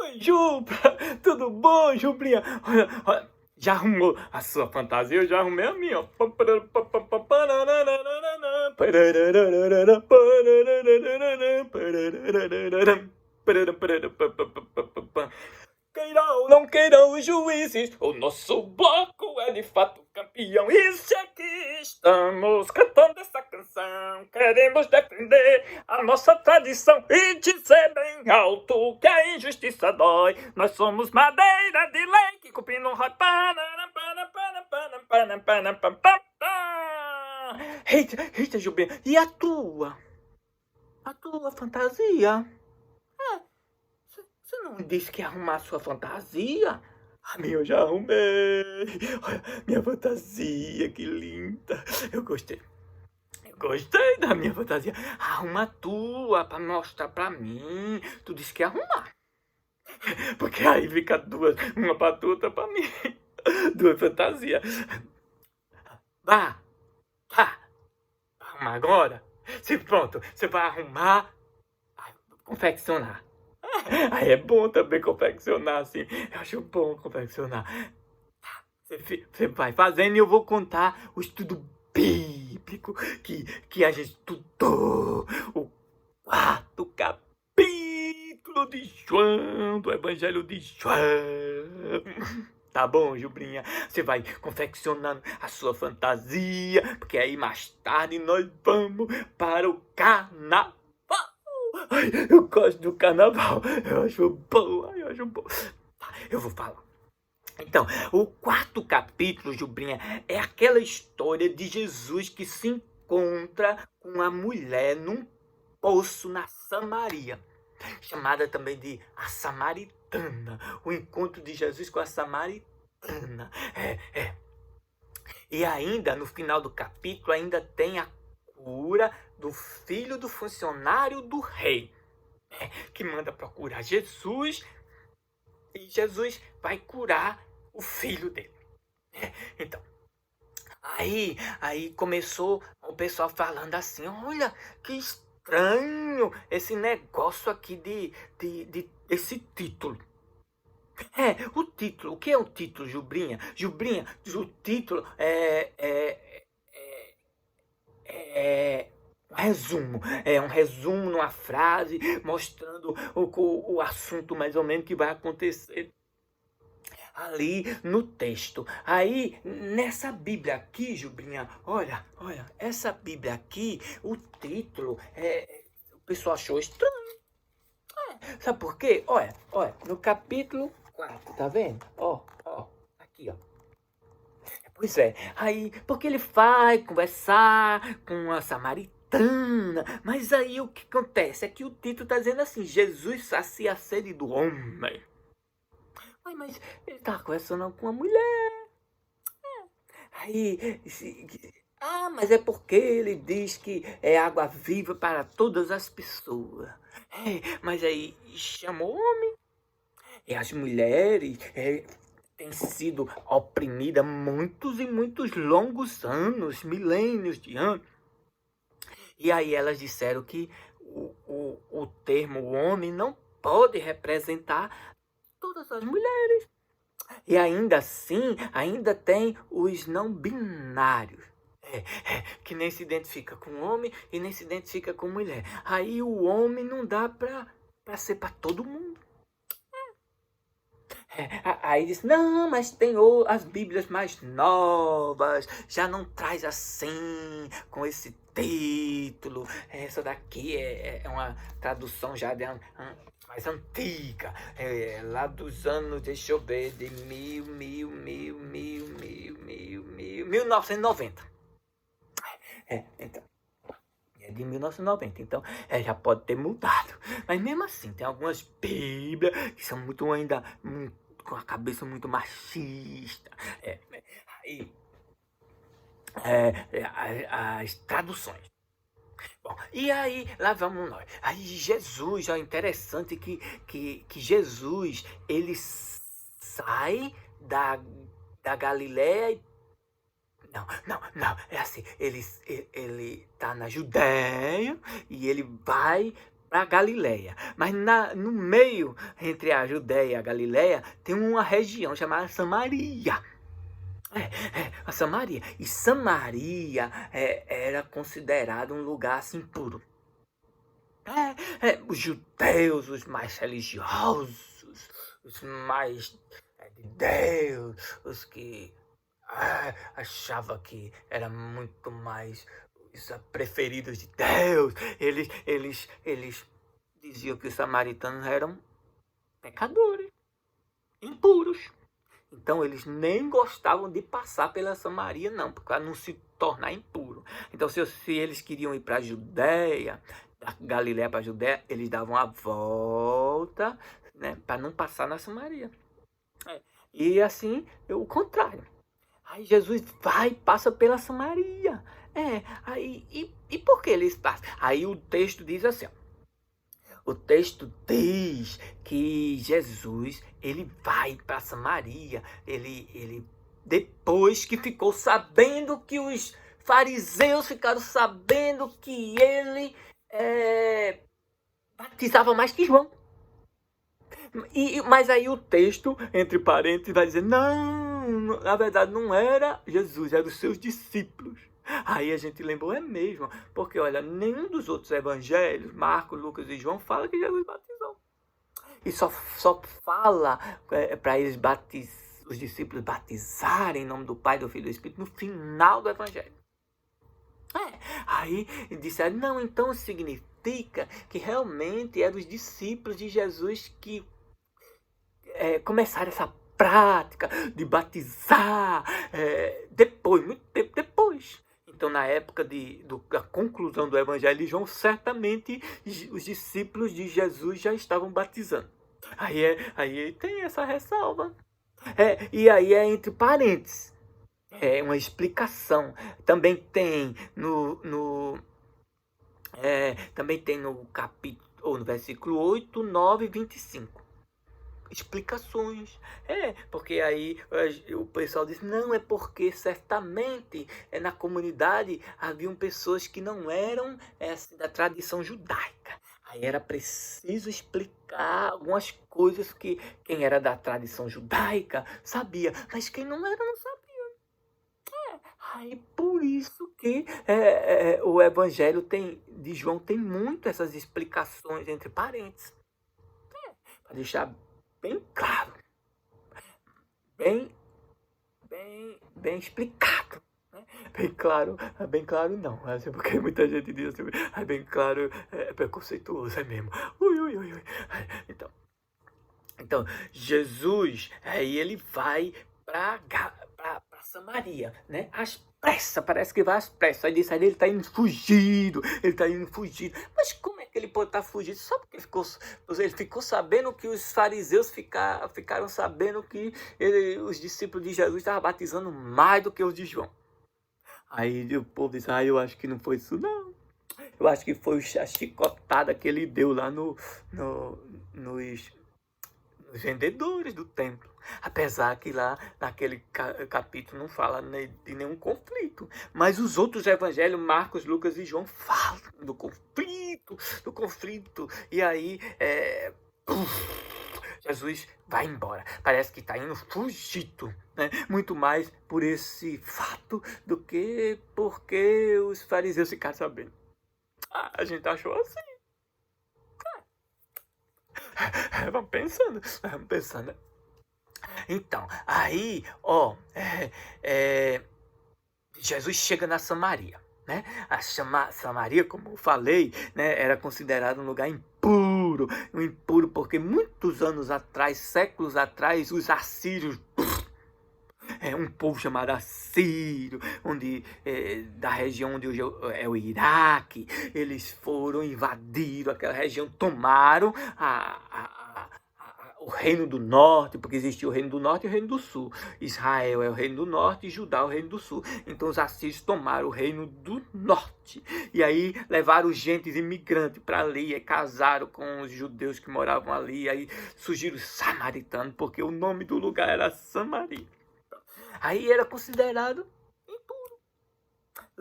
Oi, Juba! Tudo bom, Jubrinha? Olha, já arrumou a sua fantasia? Eu já arrumei a minha, ó. Queiram ou não queiram os juízes, o nosso bloco é de fato campeão. E se aqui estamos cantando essa canção, queremos defender a nossa tradição e dizer bem alto que a injustiça dói. Nós somos madeira de lei que cupim não rói. Eita, Jubinha, e a tua? A tua fantasia? Você não disse que ia arrumar a sua fantasia? A minha eu já arrumei. Olha, minha fantasia, que linda. Eu gostei. Eu gostei da minha fantasia. Arruma a tua pra mostrar pra mim. Tu disse que ia arrumar. Porque aí fica duas. Uma pra tu, outra pra mim. Duas fantasias. Vá. Arrumar agora? Se pronto, você vai arrumar. Vai confeccionar. Aí é bom também confeccionar, assim. Eu acho bom confeccionar. Você vai fazendo e eu vou contar o estudo bíblico que a gente estudou. O quarto capítulo de João, do Evangelho de João. Tá bom, Jubrinha? Você vai confeccionando a sua fantasia, porque aí mais tarde nós vamos para o carnaval. Ai, eu gosto do carnaval. Eu acho bom. Tá, eu vou falar. Então, o quarto capítulo, Jubrinha, é aquela história de Jesus que se encontra com a mulher num poço na Samaria, chamada também de a Samaritana. O encontro de Jesus com a Samaritana. E ainda, no final do capítulo, ainda tem a cura do filho do funcionário do rei, que manda procurar Jesus, e Jesus vai curar o filho dele. Então, aí começou o pessoal falando assim: olha, que estranho esse negócio aqui desse título. O título. O que é o título, Jubrinha? Jubrinha, o título é um resumo. É um resumo numa frase, mostrando o assunto mais ou menos que vai acontecer ali no texto. Aí, nessa Bíblia aqui, Jubrinha, olha, essa Bíblia aqui, o título, o pessoal achou estranho. Sabe por quê? Olha, no capítulo 4, tá vendo? Aqui, ó. Pois é, aí, porque ele vai conversar com a Samaritana, mas aí o que acontece é que o título tá dizendo assim: Jesus sacia a sede do homem. Mas ele tá conversando com uma mulher. Aí, mas é porque ele diz que é água viva para todas as pessoas. Mas aí chamou homem. E as mulheres têm sido oprimidas muitos e muitos longos anos, milênios de anos. E aí elas disseram que o termo homem não pode representar todas as mulheres. E ainda assim, ainda tem os não binários. Que nem se identifica com homem e nem se identifica com mulher. Aí o homem não dá pra ser pra todo mundo. Aí diz: não, mas tem as Bíblias mais novas, já não traz assim, com esse título. Essa daqui é uma tradução já mais antiga, lá dos anos, deixa eu ver, de 1990. Então, é de 1990, então já pode ter mudado. Mas mesmo assim, tem algumas Bíblias que são muito ainda com a cabeça muito machista. Aí, as traduções. Bom, e aí, lá vamos nós. Aí Jesus, ó, interessante que Jesus, ele sai da Galileia e não, é assim, ele tá na Judéia e ele vai para Galileia. Mas no meio, entre a Judéia e a Galileia, tem uma região chamada Samaria. A Samaria. E Samaria era considerado um lugar assim puro. Os judeus, os mais religiosos, os mais de Deus, os que achavam que era muito mais os preferidos de Deus, eles diziam que os samaritanos eram pecadores, impuros. Então eles nem gostavam de passar pela Samaria, não, para não se tornar impuro. Então se eles queriam ir para a Judéia, da Galileia para a Judéia, eles davam a volta, né, para não passar na Samaria. E assim, o contrário. Aí Jesus vai e passa pela Samaria. E por que eles passam? Aí o texto diz assim, ó. O texto diz que Jesus, ele vai para Samaria. Ele depois que ficou sabendo que os fariseus ficaram sabendo que ele batizava mais que João. Mas aí o texto, entre parênteses, vai dizer, não, na verdade não era Jesus, era os seus discípulos. Aí a gente lembrou, é mesmo, porque olha, nenhum dos outros evangelhos, Marcos, Lucas e João, fala que Jesus batizou. E só fala para eles os discípulos batizarem em nome do Pai, do Filho e do Espírito no final do evangelho. Aí disseram, não, então significa que realmente eram os discípulos de Jesus que começaram essa prática de batizar depois, muito tempo depois. Então, na época da conclusão do Evangelho de João, certamente os discípulos de Jesus já estavam batizando. Aí tem essa ressalva. E aí é entre parênteses. É uma explicação. Também tem no capítulo, ou no versículo 8, 9 e 25. Explicações. Porque aí o pessoal diz, não, é porque certamente na comunidade haviam pessoas que não eram da tradição judaica. Aí era preciso explicar algumas coisas que quem era da tradição judaica sabia, mas quem não era não sabia. Aí por isso que o Evangelho de João tem muito essas explicações entre parênteses. Para deixar bem claro, bem explicado, né? Bem claro não, porque muita gente diz assim, bem claro, é preconceituoso, é mesmo. Ui. Então, Jesus, aí ele vai para Samaria, né? Às pressas, parece que vai às pressas. Aí ele está indo fugido, Mas como é que ele pode estar fugido? Só porque ele ficou sabendo que os fariseus ficaram sabendo que os discípulos de Jesus estavam batizando mais do que os de João. Aí o povo diz, eu acho que não foi isso não. Eu acho que foi a chicotada que ele deu lá nos vendedores do templo. Apesar que lá naquele capítulo não fala de nenhum conflito. Mas os outros evangelhos, Marcos, Lucas e João, falam do conflito. E aí Jesus vai embora. Parece que está indo fugido, né? Muito mais por esse fato do que porque os fariseus ficaram sabendo. A gente achou assim. Vamos pensando. Então, aí, Jesus chega na Samaria, né? A Samaria, como eu falei, né, era considerado um lugar impuro porque muitos anos atrás, séculos atrás, os assírios, um povo chamado assírio, da região onde hoje é o Iraque, eles foram, invadiram aquela região, tomaram o reino do norte, porque existia o reino do norte e o reino do sul. Israel é o reino do norte e Judá é o reino do sul. Então os assírios tomaram o reino do norte. E aí levaram gentes imigrantes para ali, e casaram com os judeus que moravam ali. E aí surgiram os samaritanos, porque o nome do lugar era Samaria. Aí era considerado impuro.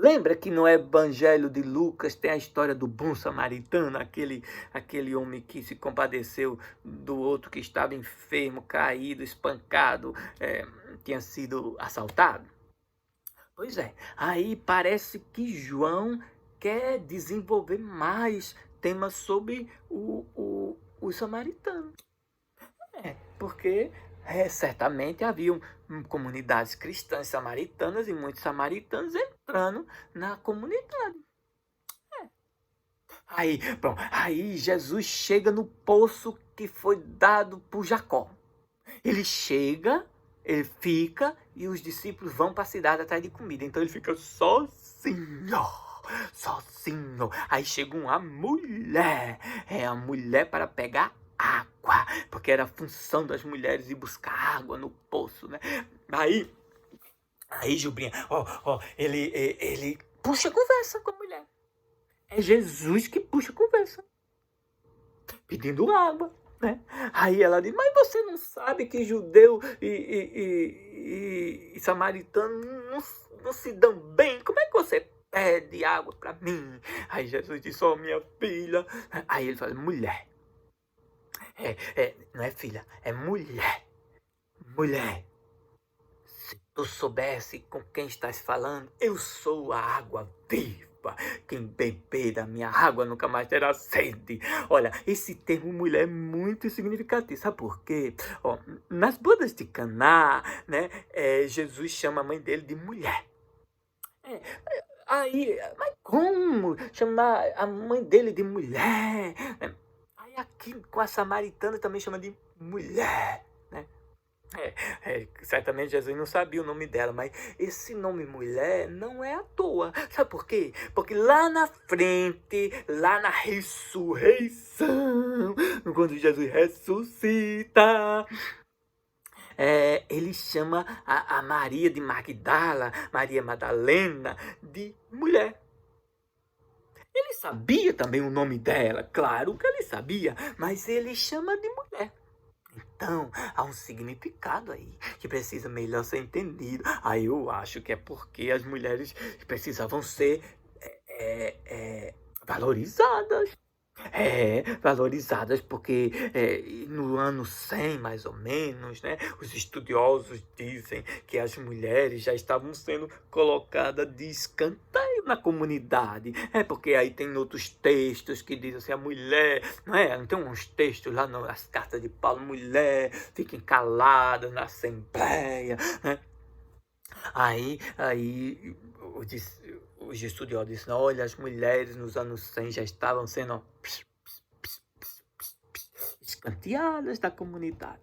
Lembra que no Evangelho de Lucas tem a história do bom samaritano, aquele homem que se compadeceu do outro que estava enfermo, caído, espancado, tinha sido assaltado? Pois é, aí parece que João quer desenvolver mais temas sobre os samaritanos. Porque certamente haviam comunidades cristãs samaritanas e muitos samaritanos entrando na comunidade. Aí Jesus chega no poço que foi dado por Jacó. Ele chega, ele fica e os discípulos vão para a cidade atrás de comida. Então ele fica sozinho. Sozinho. Aí chega uma mulher. É a mulher para pegar água. Porque era a função das mulheres ir buscar água no poço, né? Aí Jubrinha, ele puxa conversa com a mulher. É Jesus que puxa conversa. Pedindo água. Né? Aí ela diz, mas você não sabe que judeu e samaritano não se dão bem? Como é que você pede água para mim? Aí Jesus disse, minha filha. Aí ele fala, mulher. Não é filha, é mulher. Mulher. Se tu soubesse com quem estás falando, eu sou a água viva. Quem beber da minha água nunca mais terá sede. Olha, esse termo mulher é muito significativo. Sabe por quê? Nas bodas de Caná, né, Jesus chama a mãe dele de mulher. Mas como chamar a mãe dele de mulher? Aí aqui com a samaritana também chama de mulher. Certamente Jesus não sabia o nome dela, mas esse nome mulher não é à toa. Sabe por quê? Porque lá na frente, lá na ressurreição, quando Jesus ressuscita, ele chama a Maria de Magdala, Maria Madalena, de mulher. Ele sabia também o nome dela, claro que ele sabia, mas ele chama de mulher. Então, há um significado aí que precisa melhor ser entendido. Aí eu acho que é porque as mulheres precisavam ser valorizadas. Valorizadas porque no ano 100, mais ou menos, né, os estudiosos dizem que as mulheres já estavam sendo colocadas de escanteio na comunidade. Porque aí tem outros textos que dizem assim, a mulher, não tem uns textos lá nas cartas de Paulo, mulher, fiquem caladas na assembleia, né? Aí os estudiosos dizem, olha, as mulheres nos anos 100 já estavam sendo escanteadas da comunidade.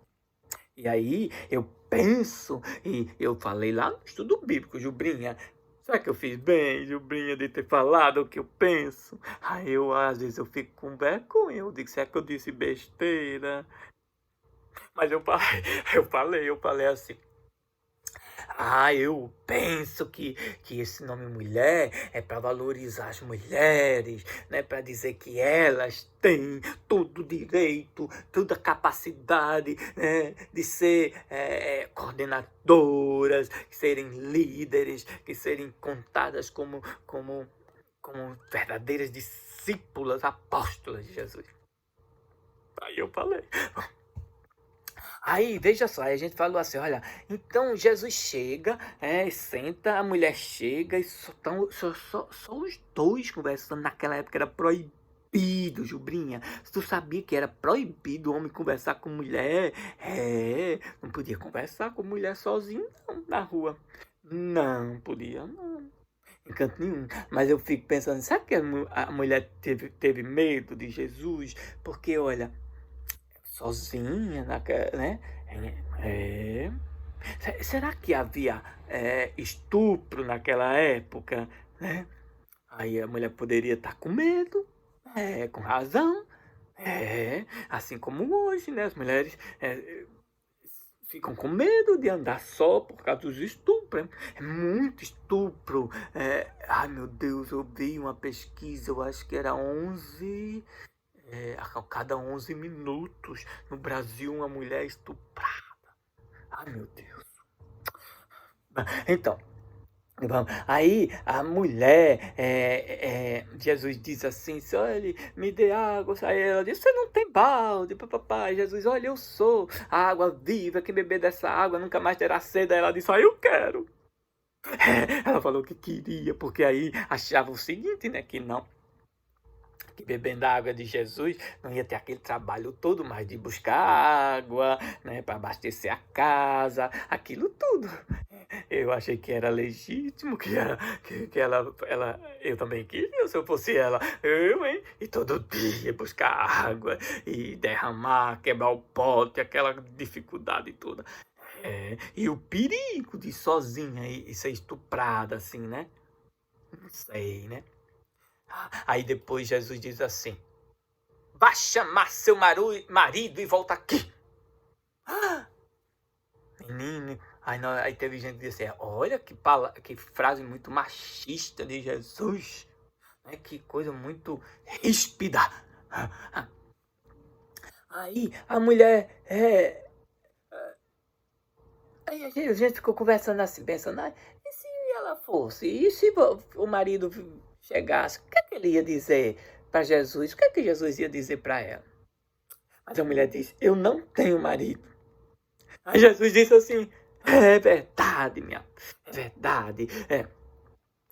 E aí eu penso, e eu falei lá no estudo bíblico, Jubrinha, será que eu fiz bem, Jubrinha, de ter falado o que eu penso? Aí às vezes eu fico com vergonha, eu digo, será que eu disse besteira? Mas eu falei assim, eu penso que esse nome mulher é para valorizar as mulheres, né? Para dizer que elas têm todo o direito, toda a capacidade, né? De ser coordenadoras, serem líderes, que serem contadas como verdadeiras discípulas, apóstolas de Jesus. Aí eu falei. Aí, veja só, aí a gente falou assim, olha, então Jesus chega, senta, a mulher chega e só os dois conversando. Naquela época era proibido, Jubrinha. Tu sabia que era proibido o homem conversar com mulher? Não podia conversar com mulher sozinho, não, na rua. Não podia, não. Em canto nenhum. Mas eu fico pensando, será que a mulher teve medo de Jesus? Porque, olha, sozinha, né? Será que havia estupro naquela época, né? Aí a mulher poderia estar com medo, com razão, assim como hoje, né? As mulheres ficam com medo de andar só por causa dos estupros. É muito estupro. Ai, meu Deus, eu vi uma pesquisa, eu acho que era 11... a cada 11 minutos no Brasil uma mulher estuprada. Ai, meu Deus. Então, Aí a mulher, Jesus diz assim: olha, me dê água. Aí ela diz: você não tem balde, papai. Jesus: olha, eu sou a água viva, quem beber dessa água nunca mais terá sede. Aí ela disse: eu quero. Ela falou que queria, porque aí achava o seguinte, né, que bebendo a água de Jesus não ia ter aquele trabalho todo mais de buscar água, né, para abastecer a casa, aquilo tudo. Eu achei que era legítimo, que eu também queria, se eu fosse ela, hein? E todo dia buscar água e derramar, quebrar o pote, aquela dificuldade toda. E o perigo de sozinha e ser estuprada assim, né? Não sei, né? Aí depois Jesus diz assim: vá chamar seu marido e volta aqui. Menino, aí teve gente que disse assim: olha que frase muito machista de Jesus, né? Que coisa muito ríspida. Aí a mulher, aí a gente ficou conversando assim, pensando: e se ela fosse? E se o marido chegasse? O que é que ele ia dizer para Jesus? O que é que Jesus ia dizer para ela? Mas a mulher disse: eu não tenho marido. Aí Jesus disse assim: é verdade, é verdade.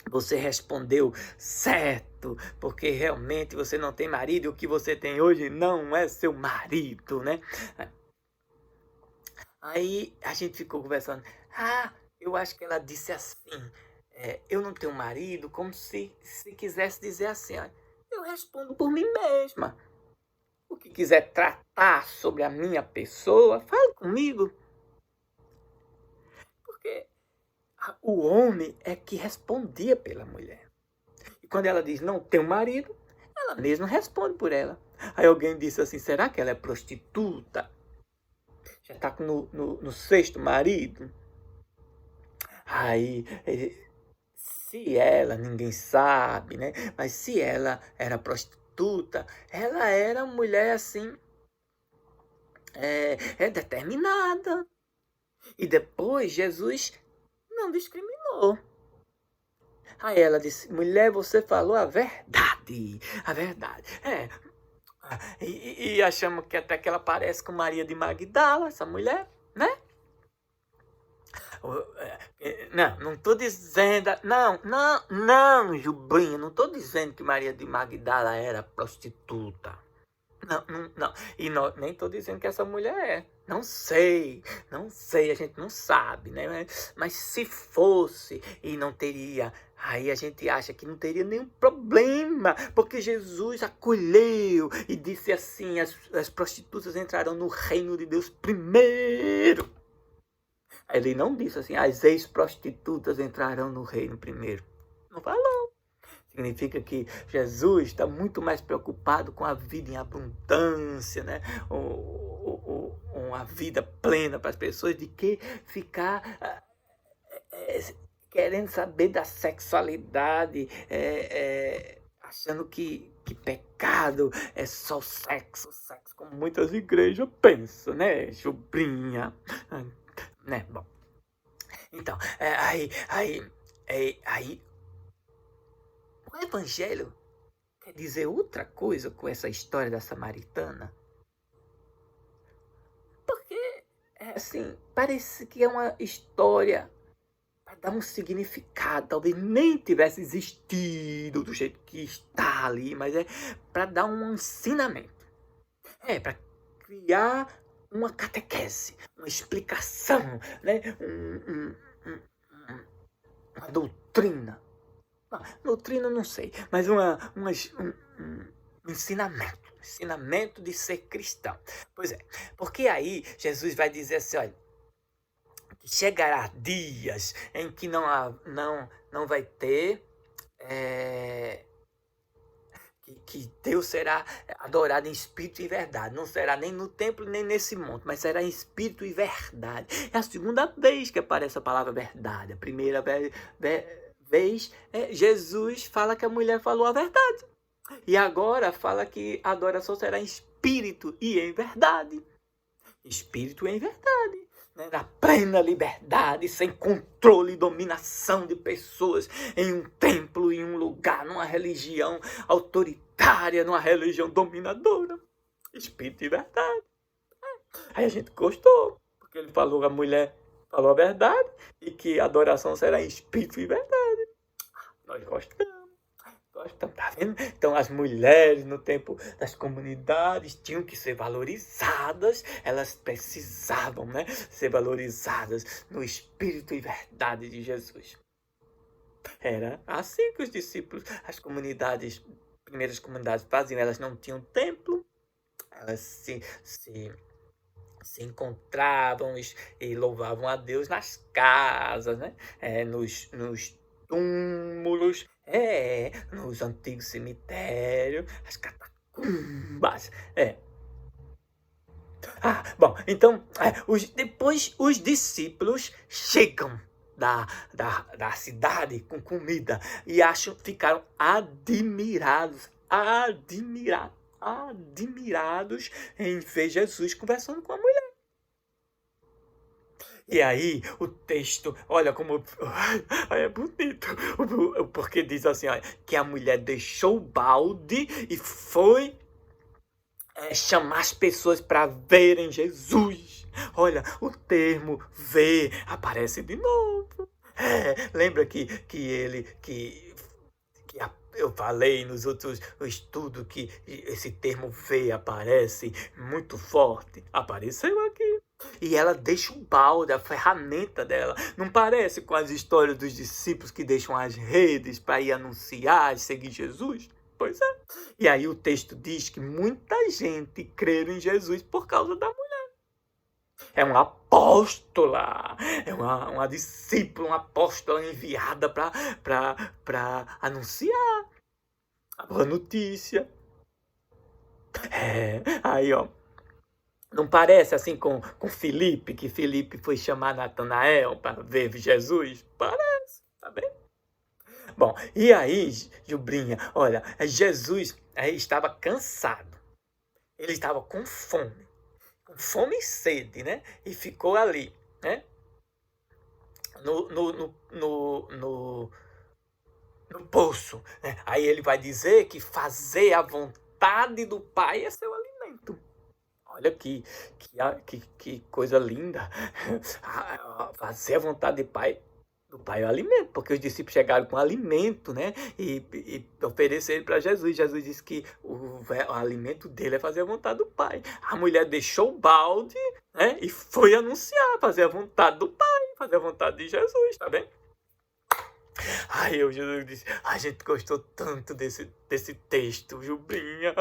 Você respondeu certo, porque realmente você não tem marido e o que você tem hoje não é seu marido, né? Aí a gente ficou conversando. Eu acho que ela disse assim: eu não tenho marido, como se quisesse dizer assim: eu respondo por mim mesma. O que quiser tratar sobre a minha pessoa, fale comigo. Porque o homem é que respondia pela mulher. E quando ela diz não tenho marido, ela mesma responde por ela. Aí alguém disse assim: será que ela é prostituta? Já está no sexto marido? Aí, se ela, ninguém sabe, né? Mas se ela era prostituta, ela era mulher assim, determinada. E depois Jesus não discriminou. Aí ela disse: mulher, você falou a verdade. A verdade. E achamos que até que ela parece com Maria de Magdala, essa mulher, né? Não estou dizendo. Não, Jubinha, não estou dizendo que Maria de Magdala era prostituta. Não. E nem estou dizendo que essa mulher é. Não sei, a gente não sabe, né? Mas se fosse e não teria, aí a gente acha que não teria nenhum problema, porque Jesus acolheu e disse assim: as prostitutas entrarão no reino de Deus primeiro. Ele não disse assim: as ex-prostitutas entrarão no reino primeiro. Não falou. Significa que Jesus está muito mais preocupado com a vida em abundância, né? Uma vida plena para as pessoas, de que ficar querendo saber da sexualidade, achando que pecado é só sexo, como muitas igrejas pensam, né? Jubrinha, né? Bom, então, aí o evangelho quer dizer outra coisa com essa história da samaritana. Porque, assim, parece que é uma história para dar um significado. Talvez nem tivesse existido do jeito que está ali, mas é para dar um ensinamento. Para criar uma catequese, uma explicação, né? Uma doutrina. Doutrina não sei, mas um ensinamento de ser cristão. Pois é, porque aí Jesus vai dizer assim: olha, que chegará dias em que não vai ter, que Deus será adorado em espírito e verdade. Não será nem no templo, nem nesse monte, mas será em espírito e verdade. É a segunda vez que aparece a palavra verdade. A primeira vez, Jesus fala que a mulher falou a verdade. E agora fala que a adoração será em espírito e em verdade. Espírito e em verdade. né, na plena liberdade, sem controle e dominação de pessoas, em um templo, em um lugar, numa religião autoritária, numa religião dominadora. Espírito de verdade. Aí a gente gostou, porque ele falou, a mulher falou a verdade, e que a adoração será em espírito e verdade. Nós gostamos. Gostamos, tá vendo? Então as mulheres no tempo das comunidades tinham que ser valorizadas, elas precisavam, né, ser valorizadas no espírito e verdade de Jesus. Era assim que os discípulos, as comunidades, primeiras comunidades faziam, elas não tinham templo, elas se encontravam e louvavam a Deus nas casas, né? Nos túmulos, nos antigos cemitérios, as catacumbas. Bom, então, depois os discípulos chegam da cidade com comida e ficaram admirados em ver Jesus conversando com a mulher. E aí, o texto, olha como é bonito, porque diz assim, olha, que a mulher deixou o balde e foi chamar as pessoas para verem Jesus. Olha, o termo ver aparece de novo. Lembra que eu falei nos outros estudos que esse termo ver aparece muito forte. Apareceu aqui. E ela deixa o balde, a ferramenta dela. Não parece com as histórias dos discípulos que deixam as redes para ir anunciar e seguir Jesus? Pois é. E aí o texto diz que muita gente crê em Jesus por causa da mulher. É uma apóstola, é uma discípula, uma apóstola enviada para anunciar a boa notícia. Aí, ó. Não parece assim com Filipe, que Filipe foi chamar Natanael para ver Jesus? Parece, tá bem? Bom, e aí, Jubrinha, olha, Jesus estava cansado. Ele estava com fome e sede, né? E ficou ali, né? No poço, né? Aí ele vai dizer que fazer a vontade do Pai é seu alimento. Olha que coisa linda. Fazer a vontade do Pai é o alimento, porque os discípulos chegaram com alimento, né? E ofereceram para Jesus. Jesus disse que o alimento dele é fazer a vontade do Pai. A mulher deixou o balde, né? E foi anunciar, fazer a vontade do Pai, fazer a vontade de Jesus, tá bem? Aí Jesus disse, a gente gostou tanto desse texto, Jubrinha.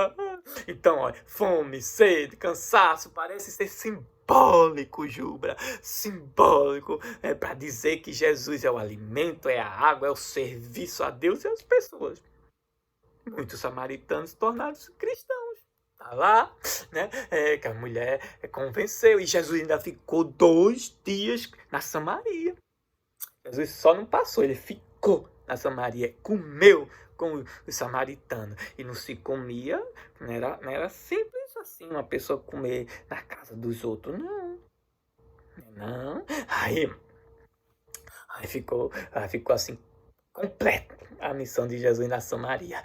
Então, olha, fome, sede, cansaço, parece ser simbólico, Jubra. Simbólico, para dizer que Jesus é o alimento, é a água, é o serviço a Deus e às pessoas. Muitos samaritanos tornaram-se cristãos. Tá lá, né? Que a mulher convenceu. E Jesus ainda ficou 2 dias na Samaria. Jesus só não passou, ele ficou na Samaria, comeu com os samaritanos. E não se comia, não era simples assim, uma pessoa comer na casa dos outros, não. Aí ficou assim, completa a missão de Jesus na Samaria.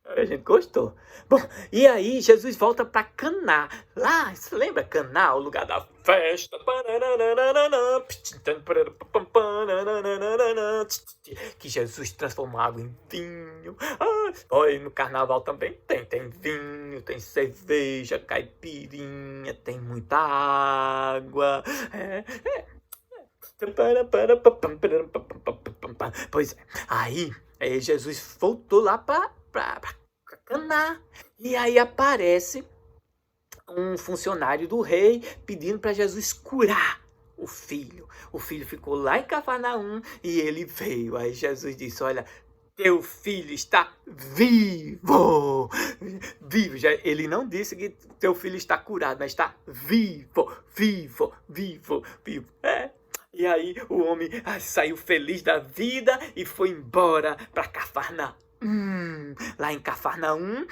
A gente gostou. Bom, e aí Jesus volta para Caná. Lá, você lembra Caná, o lugar da festa? Que Jesus transformou água em vinho. No carnaval também tem vinho, tem cerveja, caipirinha, tem muita água. Pois é. Aí Jesus voltou lá para Caná. E aí aparece um funcionário do rei pedindo para Jesus curar o filho. O filho ficou lá em Cafarnaum e ele veio. Aí Jesus disse, olha, teu filho está vivo. Vivo. Ele não disse que teu filho está curado, mas está vivo. E aí o homem saiu feliz da vida e foi embora para Cafarnaum. Lá em Cafarnaum,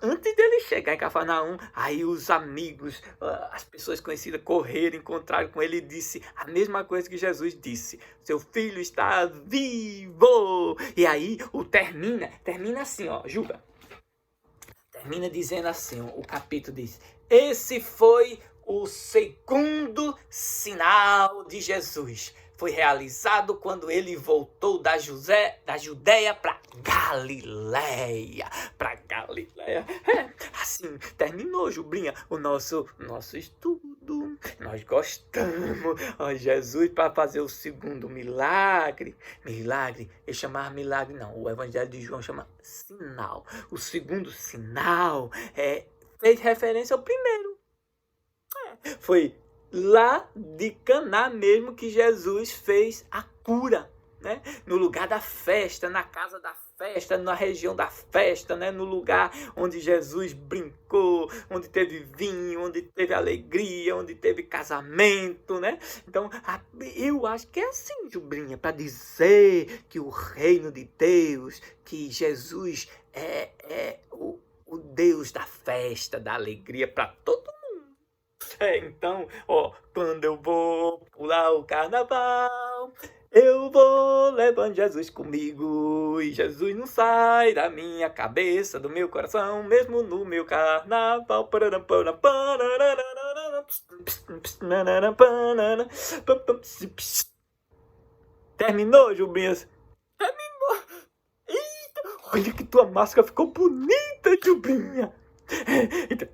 antes dele chegar em Cafarnaum, aí os amigos, as pessoas conhecidas correram, encontraram com ele e disse a mesma coisa que Jesus disse: seu filho está vivo. E aí termina assim, ó, Juba. Termina dizendo assim, ó, o capítulo diz: esse foi o segundo sinal de Jesus. Foi realizado quando ele voltou da Judéia para Galileia. Assim, terminou, Jubrinha, o nosso estudo. Nós gostamos. Ó, Jesus, para fazer o segundo milagre. Ele chamava milagre, não. O Evangelho de João chama sinal. O segundo sinal fez referência ao primeiro. Foi lá de Caná mesmo que Jesus fez a cura, né? No lugar da festa, na casa da festa, na região da festa, né? No lugar onde Jesus brincou, onde teve vinho, onde teve alegria, onde teve casamento, né? Então, eu acho que é assim, Jubrinha, para dizer que o reino de Deus, que Jesus é o Deus da festa, da alegria para todo mundo. Então, ó, quando eu vou pular o carnaval, eu vou levando Jesus comigo, e Jesus não sai da minha cabeça, do meu coração, mesmo no meu carnaval. Terminou, Jubinhas? Terminou. Eita, olha que tua máscara ficou bonita, Jubinha. Então,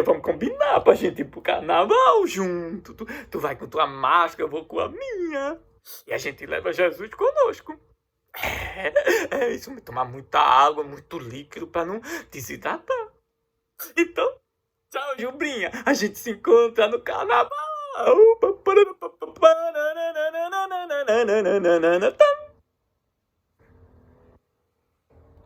vamos combinar pra gente ir pro carnaval junto. Tu vai com tua máscara, eu vou com a minha. E a gente leva Jesus conosco. Isso, tomar muita água, muito líquido pra não desidratar. Então, tchau, Jubrinha. A gente se encontra no carnaval.